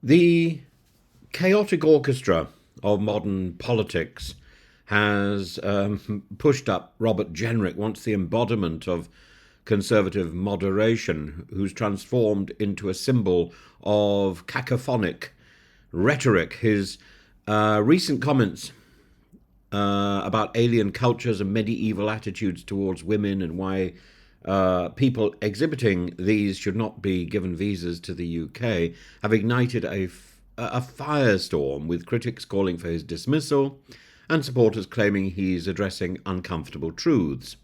The chaotic orchestra of modern politics has pushed up Robert Jenrick, once the embodiment of conservative moderation, who's transformed into a symbol of cacophonic rhetoric. His recent comments about alien cultures and medieval attitudes towards women and why people exhibiting these should not be given visas to the UK have ignited a firestorm, with critics calling for his dismissal and supporters claiming he's addressing uncomfortable truths.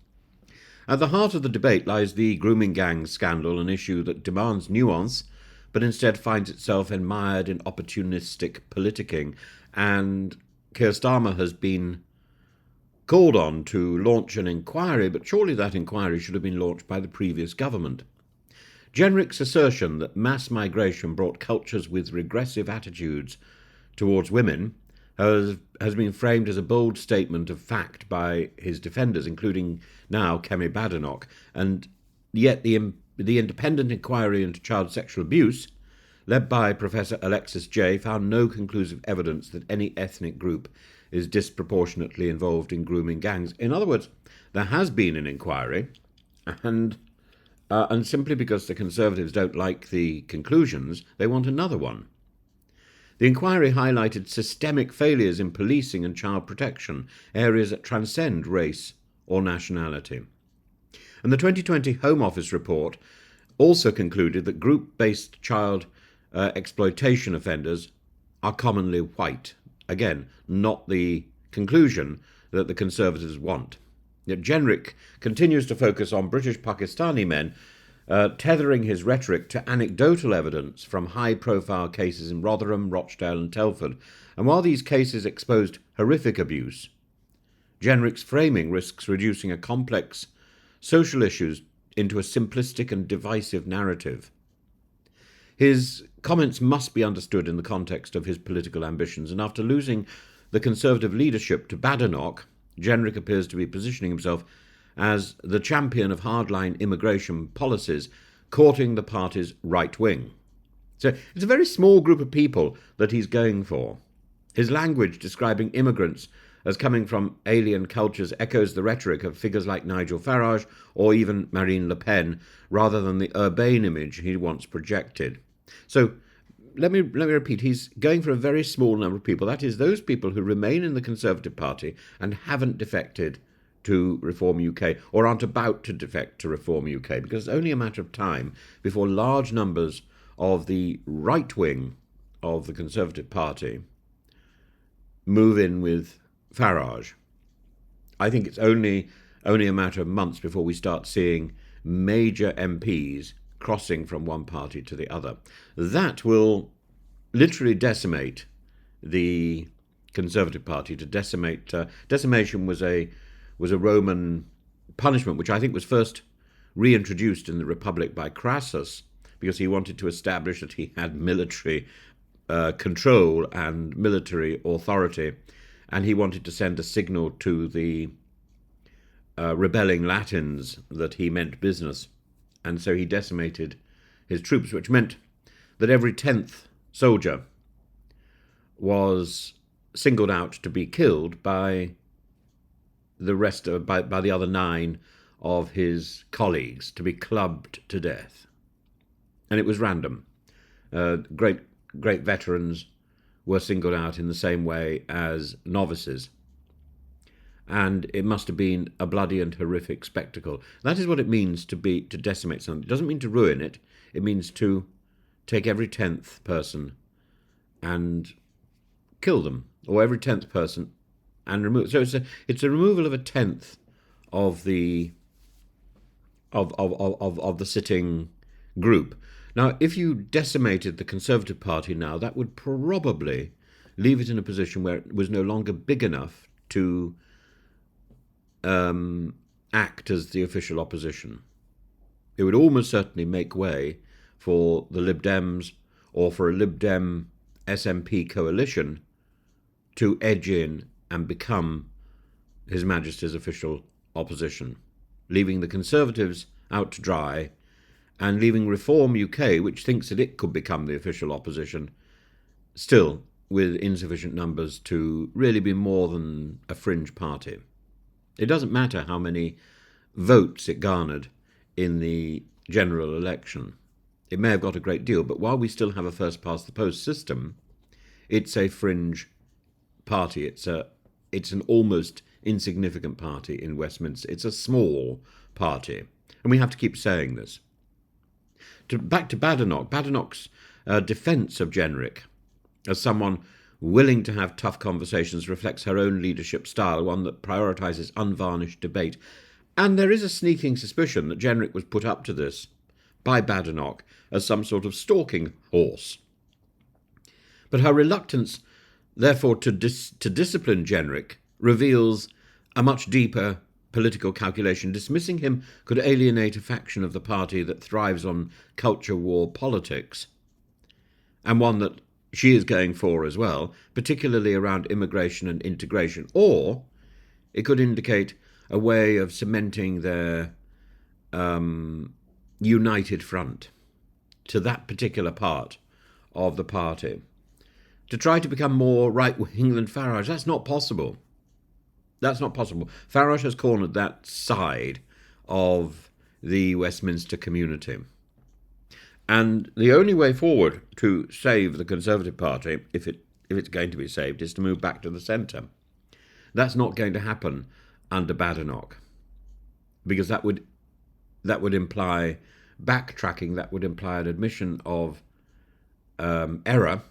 At the heart of the debate lies the grooming gang scandal, an issue that demands nuance but instead finds itself mired in opportunistic politicking, and Keir Starmer has been called on to launch an inquiry, but surely that inquiry should have been launched by the previous government. Jenrick's assertion that mass migration brought cultures with regressive attitudes towards women has been framed as a bold statement of fact by his defenders, including now Kemi Badenoch, and yet the independent inquiry into child sexual abuse, led by Professor Alexis Jay, found no conclusive evidence that any ethnic group is disproportionately involved in grooming gangs. In other words, there has been an inquiry, and simply because the Conservatives don't like the conclusions, they want another one. The inquiry highlighted systemic failures in policing and child protection, areas that transcend race or nationality. And the 2020 Home Office report also concluded that group-based child exploitation offenders are commonly white. Again, not the conclusion that the Conservatives want. Yet Jenrick continues to focus on British Pakistani men, tethering his rhetoric to anecdotal evidence from high-profile cases in Rotherham, Rochdale and Telford. And while these cases exposed horrific abuse, Jenrick's framing risks reducing a complex social issues into a simplistic and divisive narrative. His comments must be understood in the context of his political ambitions, and after losing the Conservative leadership to Badenoch, Jenrick appears to be positioning himself as the champion of hardline immigration policies, courting the party's right wing. So it's a very small group of people that he's going for. His language describing immigrants as coming from alien cultures echoes the rhetoric of figures like Nigel Farage or even Marine Le Pen, rather than the urbane image he once projected. So let me repeat, he's going for a very small number of people. That is, those people who remain in the Conservative Party and haven't defected to Reform UK or aren't about to defect to Reform UK, because it's only a matter of time before large numbers of the right wing of the Conservative Party move in with Farage. I think it's only a matter of months before we start seeing major MPs crossing from one party to the other. That will literally decimate the Conservative Party. Decimation was a Roman punishment, which I think was first reintroduced in the Republic by Kraos, because he wanted to establish that he had military control and military authority, and he wanted to send a signal to the rebelling Latins that he meant business. And so he decimated his troops, which meant that every 10th soldier was singled out to be killed by by the other 9 of his colleagues, to be clubbed to death. And it was random. Great veterans were singled out in the same way as novices. And it must have been a bloody and horrific spectacle. That is what it means to decimate something. It doesn't mean to ruin it. It means to take every 10th person and kill them, or every 10th person and remove. So it's a removal of a 10th of the sitting group. Now, if you decimated the Conservative Party now, that would probably leave it in a position where it was no longer big enough to act as the official opposition. It would almost certainly make way for the Lib Dems or for a Lib Dem SNP coalition to edge in and become His Majesty's official opposition, leaving the Conservatives out to dry and leaving Reform UK, which thinks that it could become the official opposition, still with insufficient numbers to really be more than a fringe party. It doesn't matter how many votes it garnered in the general election. It may have got a great deal, but while we still have a first-past-the-post system, it's a fringe party. It's an almost insignificant party in Westminster. It's a small party, and we have to keep saying this. Back to Badenoch. Badenoch's defence of Jenrick as someone willing to have tough conversations reflects her own leadership style, one that prioritises unvarnished debate. And there is a sneaking suspicion that Jenrick was put up to this by Badenoch as some sort of stalking horse. But her reluctance, therefore, to discipline Jenrick reveals a much deeper political calculation. Dismissing him could alienate a faction of the party that thrives on culture war politics, and one that she is going for as well, particularly around immigration and integration. Or it could indicate a way of cementing their united front to that particular part of the party. To try to become more right-wing than Farage, that's not possible. That's not possible. Farage has cornered that side of the Westminster community. And the only way forward to save the Conservative Party, if it's going to be saved, is to move back to the centre. That's not going to happen under Badenoch, because that would imply backtracking. That would imply an admission of error,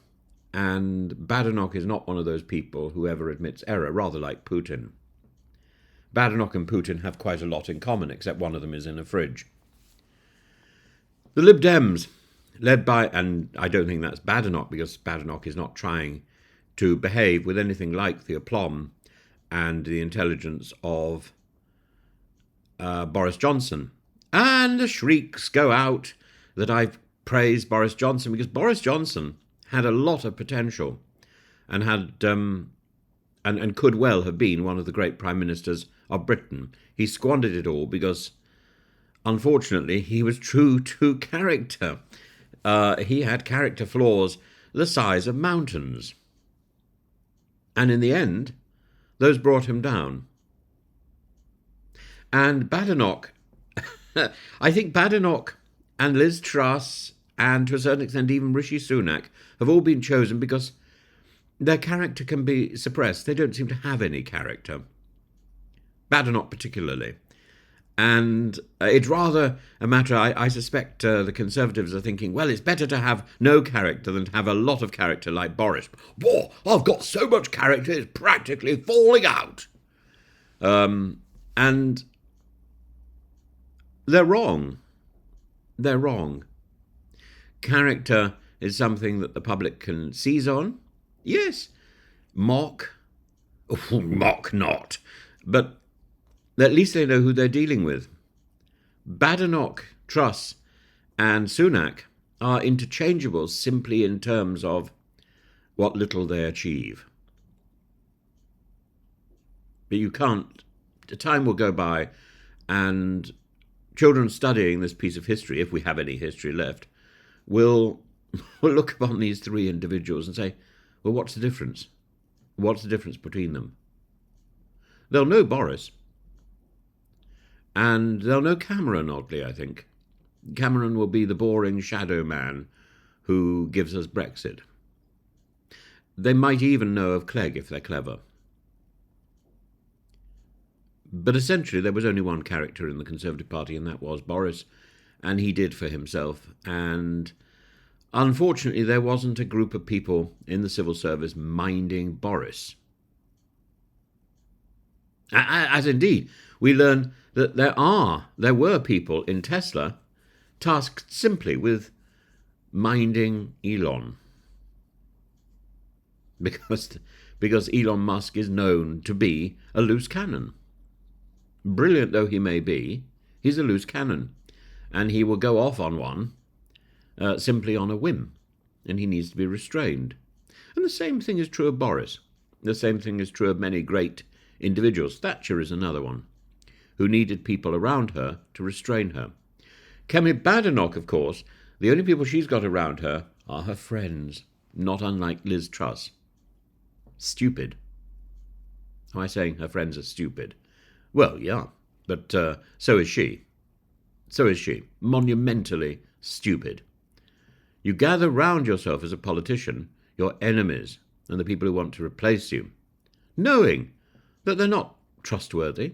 and Badenoch is not one of those people who ever admits error, rather like Putin. Badenoch and Putin have quite a lot in common, except one of them is in a fridge. The Lib Dems, led by, and I don't think that's Badenoch, because Badenoch is not trying to behave with anything like the aplomb and the intelligence of Boris Johnson. And the shrieks go out that I've praised Boris Johnson, because Boris Johnson had a lot of potential and had and could well have been one of the great prime ministers of Britain. He squandered it all because, unfortunately, he was true to character. He had character flaws the size of mountains. And in the end, those brought him down. And Badenoch, I think Badenoch and Liz Truss, and to a certain extent even Rishi Sunak, have all been chosen because their character can be suppressed. They don't seem to have any character. Badenoch particularly. And it's rather a matter, I suspect the Conservatives are thinking, well, it's better to have no character than to have a lot of character like Boris. Whoa, I've got so much character, it's practically falling out. And they're wrong. They're wrong. Character is something that the public can seize on. Yes, mock not, but at least they know who they're dealing with. Badenoch, Truss, and Sunak are interchangeable simply in terms of what little they achieve. But you can't, the time will go by, and children studying this piece of history, if we have any history left, will look upon these three individuals and say, well, what's the difference? What's the difference between them? They'll know Boris. And they'll know Cameron, oddly, I think. Cameron will be the boring shadow man who gives us Brexit. They might even know of Clegg if they're clever. But essentially there was only one character in the Conservative Party, and that was Boris, and he did for himself. And unfortunately there wasn't a group of people in the civil service minding Boris. As indeed, we learn that there were people in Tesla tasked simply with minding Elon. Because Elon Musk is known to be a loose cannon. Brilliant though he may be, he's a loose cannon. And he will go off on one simply on a whim. And he needs to be restrained. And the same thing is true of Boris. The same thing is true of many great individuals. Thatcher is another one, who needed people around her to restrain her. Kemi Badenoch, of course, the only people she's got around her are her friends. not unlike Liz Truss. Stupid. Am I saying her friends are stupid? Well, yeah, but so is she. So is she. Monumentally stupid. You gather round yourself as a politician your enemies and the people who want to replace you, knowing that they're not trustworthy,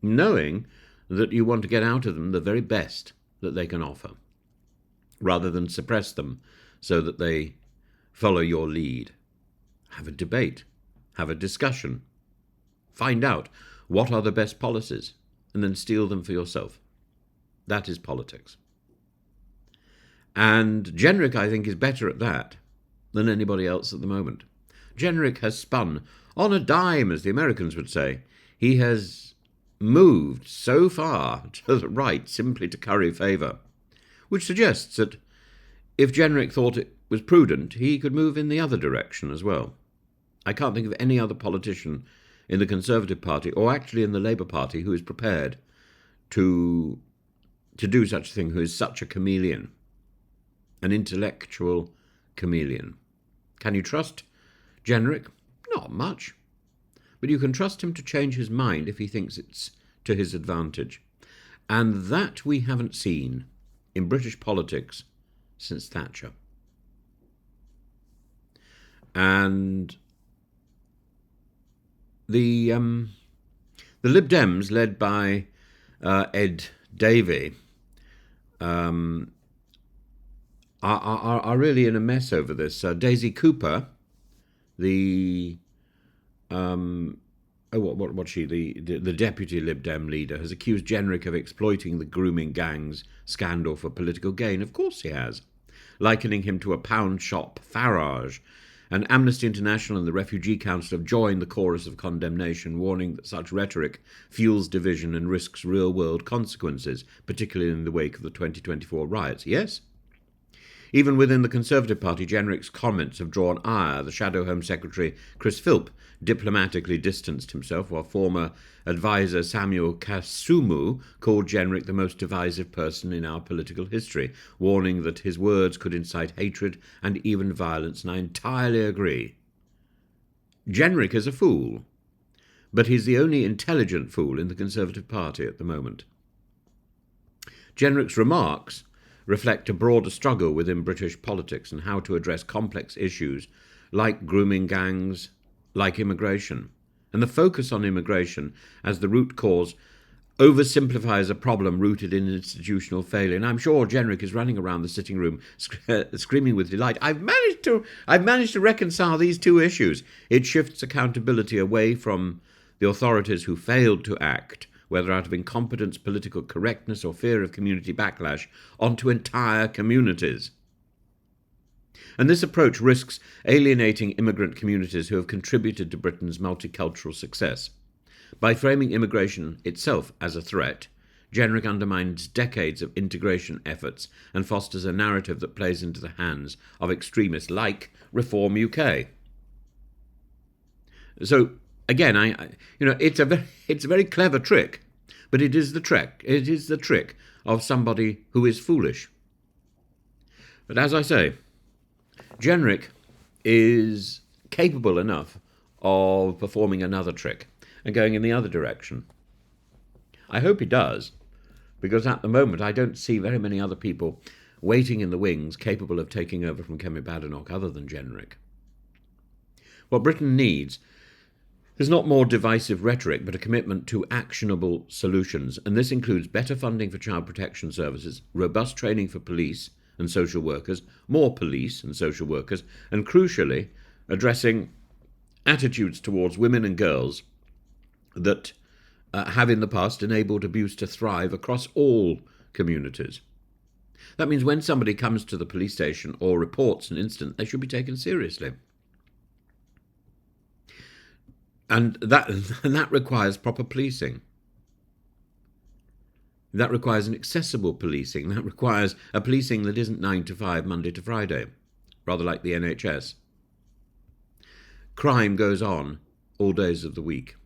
knowing that you want to get out of them the very best that they can offer, rather than suppress them so that they follow your lead. Have a debate, have a discussion, find out what are the best policies, and then steal them for yourself. That is politics. And Jenrick, I think, is better at that than anybody else at the moment. Jenrick has spun on a dime, as the Americans would say. He has moved so far to the right simply to curry favour, which suggests that if Jenrick thought it was prudent, he could move in the other direction as well. I can't think of any other politician in the Conservative Party, or actually in the Labour Party, who is prepared to do such a thing, who is such a chameleon, an intellectual chameleon. Can you trust Jenrick? Not much. But you can trust him to change his mind if he thinks it's to his advantage. And that we haven't seen in British politics since Thatcher. And the Lib Dems, led by Ed Davey, are really in a mess over this. Daisy Cooper, the what's she? The deputy Lib Dem leader, has accused Jenrick of exploiting the grooming gangs scandal for political gain. Of course he has, likening him to a pound shop Farage. And Amnesty International and the Refugee Council have joined the chorus of condemnation, warning that such rhetoric fuels division and risks real-world consequences, particularly in the wake of the 2024 riots. Yes? Even within the Conservative Party, Jenrick's comments have drawn ire. The Shadow Home Secretary, Chris Philp, diplomatically distanced himself, while former advisor Samuel Kasumu called Jenrick the most divisive person in our political history, warning that his words could incite hatred and even violence, and I entirely agree. Jenrick is a fool, but he's the only intelligent fool in the Conservative Party at the moment. Jenrick's remarks reflect a broader struggle within British politics and how to address complex issues like grooming gangs, like immigration. And the focus on immigration as the root cause oversimplifies a problem rooted in institutional failure. And I'm sure Jenrick is running around the sitting room screaming with delight, I've managed to reconcile these two issues. It shifts accountability away from the authorities who failed to act, whether out of incompetence, political correctness, or fear of community backlash, onto entire communities. And this approach risks alienating immigrant communities who have contributed to Britain's multicultural success. By framing immigration itself as a threat, Jenrick undermines decades of integration efforts and fosters a narrative that plays into the hands of extremists like Reform UK. So, again, it's a very clever trick, but it is the trick of somebody who is foolish. But as I say, Jenrick is capable enough of performing another trick and going in the other direction. I hope he does, because at the moment I don't see very many other people waiting in the wings capable of taking over from Kemi Badenoch other than Jenrick. What Britain needs is not more divisive rhetoric, but a commitment to actionable solutions, and this includes better funding for child protection services, robust training for police and social workers, more police and social workers, and crucially, addressing attitudes towards women and girls that have in the past enabled abuse to thrive across all communities. That means when somebody comes to the police station or reports an incident, they should be taken seriously. And that requires proper policing. That requires an accessible policing. That requires a policing that isn't 9 to 5, Monday to Friday, rather like the NHS. Crime goes on all days of the week.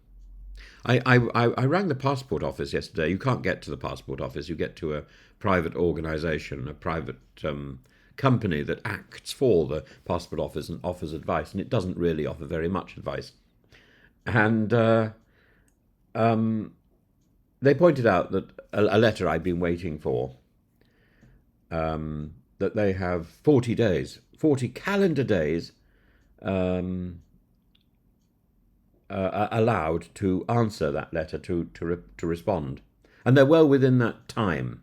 I rang the passport office yesterday. You can't get to the passport office. You get to a private organisation, a private company that acts for the passport office and offers advice, and it doesn't really offer very much advice. And they pointed out that a letter I'd been waiting for, that they have 40 days, 40 calendar days allowed to answer that letter, to respond. And they're well within that time.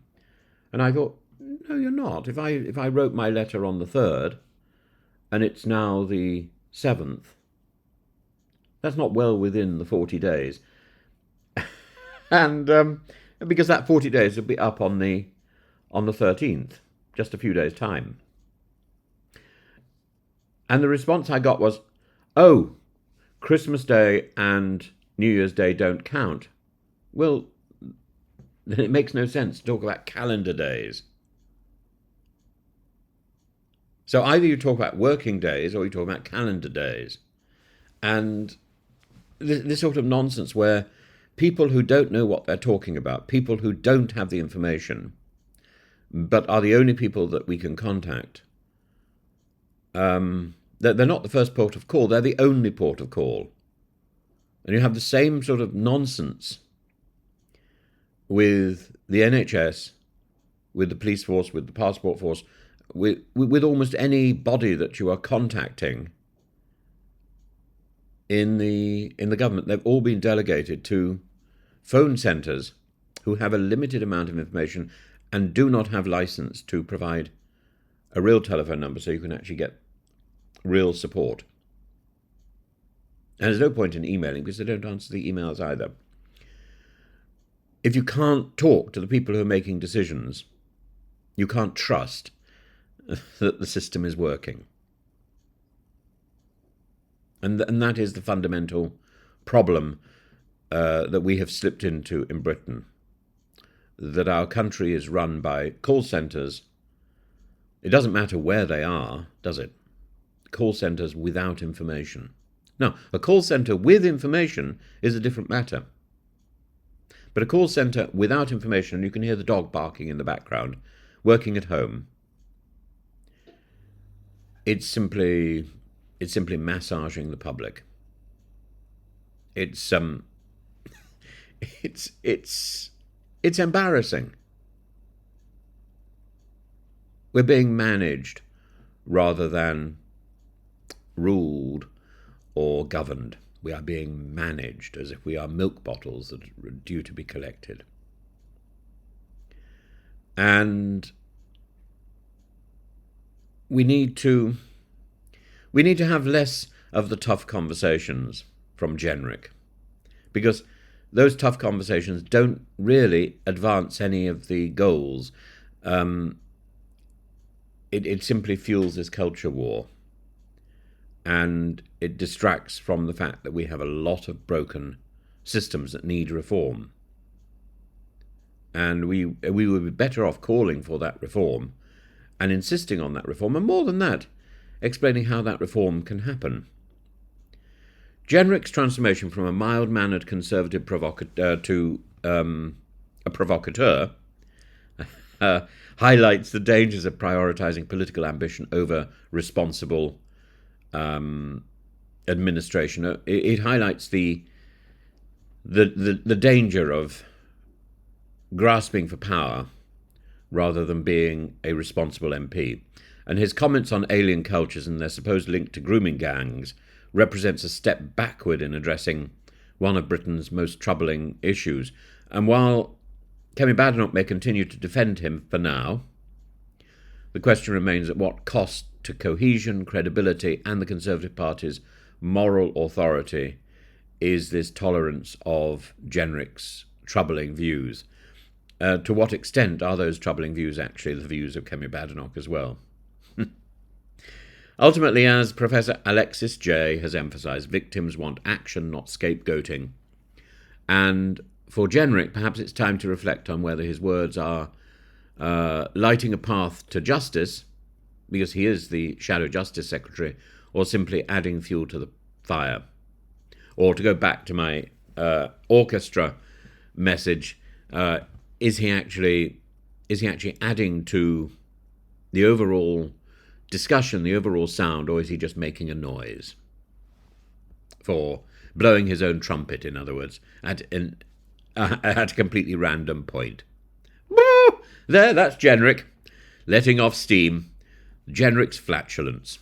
And I thought, no, you're not. If I wrote my letter on the 3rd, and it's now the 7th, that's not well within the 40 days. And because that 40 days will be up on the 13th, just a few days' time. And the response I got was, oh, Christmas Day and New Year's Day don't count. Well, then it makes no sense to talk about calendar days. So either you talk about working days or you talk about calendar days. And this sort of nonsense where people who don't know what they're talking about, people who don't have the information, but are the only people that we can contact, they're not the first port of call, they're the only port of call. And you have the same sort of nonsense with the NHS, with the police force, with the passport force, with almost any body that you are contacting in the government. They've all been delegated to phone centres who have a limited amount of information and do not have license to provide a real telephone number so you can actually get real support. And there's no point in emailing because they don't answer the emails either. If you can't talk to the people who are making decisions, you can't trust that the system is working. And that is the fundamental problem that we have slipped into in Britain, that our country is run by call centres. It doesn't matter where they are, does it? Call centres without information. Now, a call centre with information is a different matter. But a call centre without information, and you can hear the dog barking in the background, working at home, it's simply massaging the public. It's embarrassing. We're being managed rather than ruled or governed. We are being managed as if we are milk bottles that are due to be collected. And we need to have less of the tough conversations from Jenrick, because those tough conversations don't really advance any of the goals. It simply fuels this culture war, and it distracts from the fact that we have a lot of broken systems that need reform. And we would be better off calling for that reform and insisting on that reform, and more than that, explaining how that reform can happen. Jenrick's transformation from a mild-mannered conservative to a provocateur highlights the dangers of prioritising political ambition over responsible administration. It highlights the danger of grasping for power rather than being a responsible MP. And his comments on alien cultures and their supposed link to grooming gangs represents a step backward in addressing one of Britain's most troubling issues. And while Kemi Badenoch may continue to defend him for now, the question remains at what cost to cohesion, credibility, and the Conservative Party's moral authority is this tolerance of Jenrick's troubling views? To what extent are those troubling views actually the views of Kemi Badenoch as well? Ultimately, as Professor Alexis Jay has emphasised, victims want action, not scapegoating. And for Jenrick, perhaps it's time to reflect on whether his words are lighting a path to justice, because he is the Shadow Justice Secretary, or simply adding fuel to the fire. Or to go back to my orchestra message, is he actually adding to the overall discussion, the overall sound, or is he just making a noise? For blowing his own trumpet, in other words, at a completely random point. Woo! There, that's Jenrick, letting off steam. Jenrick's flatulence.